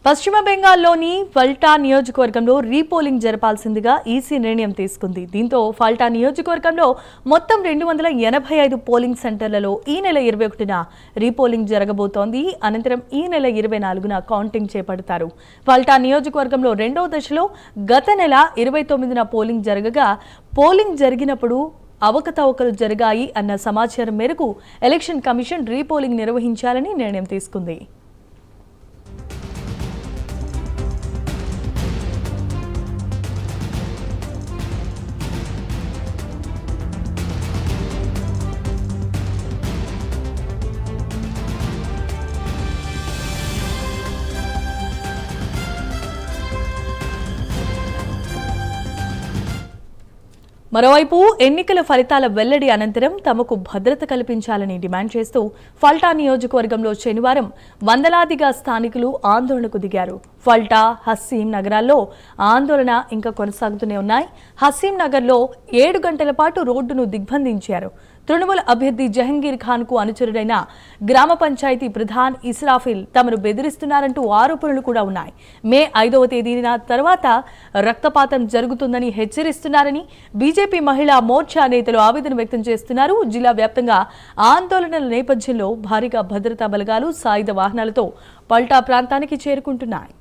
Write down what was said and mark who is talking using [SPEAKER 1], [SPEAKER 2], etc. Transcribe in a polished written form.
[SPEAKER 1] పశ్చిమ బెంగాల్లోని ఫల్టా నియోజకవర్గంలో రీపోలింగ్ జరపాల్సిందిగా ఈసీ నిర్ణయం తీసుకుంది. దీంతో ఫల్టా నియోజకవర్గంలో మొత్తం 285 పోలింగ్ సెంటర్లలో ఈ నెల 21న రీపోలింగ్ జరగబోతోంది. అనంతరం ఈ నెల 24న కౌంటింగ్ చేపడతారు. ఫల్టా నియోజకవర్గంలో రెండవ దశలో గత నెల 29న పోలింగ్ జరగగా పోలింగ్ జరిగినప్పుడు అవకతవకలు జరిగాయి అన్న సమాచారం మేరకు ఎలక్షన్ కమిషన్ రీపోలింగ్ నిర్వహించాలని నిర్ణయం తీసుకుంది. మరోవైపు ఎన్నికల ఫలితాల వెల్లడి అనంతరం తమకు భద్రత కల్పించాలని డిమాండ్ చేస్తూ ఫల్టా నియోజకవర్గంలో శనివారం వందలాదిగా స్థానికులు ఆందోళనకు దిగారు. ఫల్టా, హస్సీం నగరాల్లో ఆందోళన ఇంకా కొనసాగుతూనే ఉన్నాయి. హస్సీం నగర్లో 7 గంటల పాటు రోడ్డును దిగ్బంధించారు. తృణమూల్ అభ్యర్థి జహంగీర్ ఖాన్ కు అనుచరుడైన గ్రామ పంచాయతీ ప్రధాన్ ఇస్రాఫిల్ తమను బెదిరిస్తున్నారంటూ ఆరోపణలు కూడా ఉన్నాయి. మే 5వ తేదీన తర్వాత రక్తపాతం జరుగుతుందని హెచ్చరిస్తున్నారని బీజేపీ మహిళా మోర్చా నేతలు ఆవేదన వ్యక్తం చేస్తున్నారు. జిల్లా వ్యాప్తంగా ఆందోళనల నేపథ్యంలో భారీగా భద్రతా బలగాలు సాయుధ వాహనాలతో పల్టా ప్రాంతానికి చేరుకుంటున్నాయి.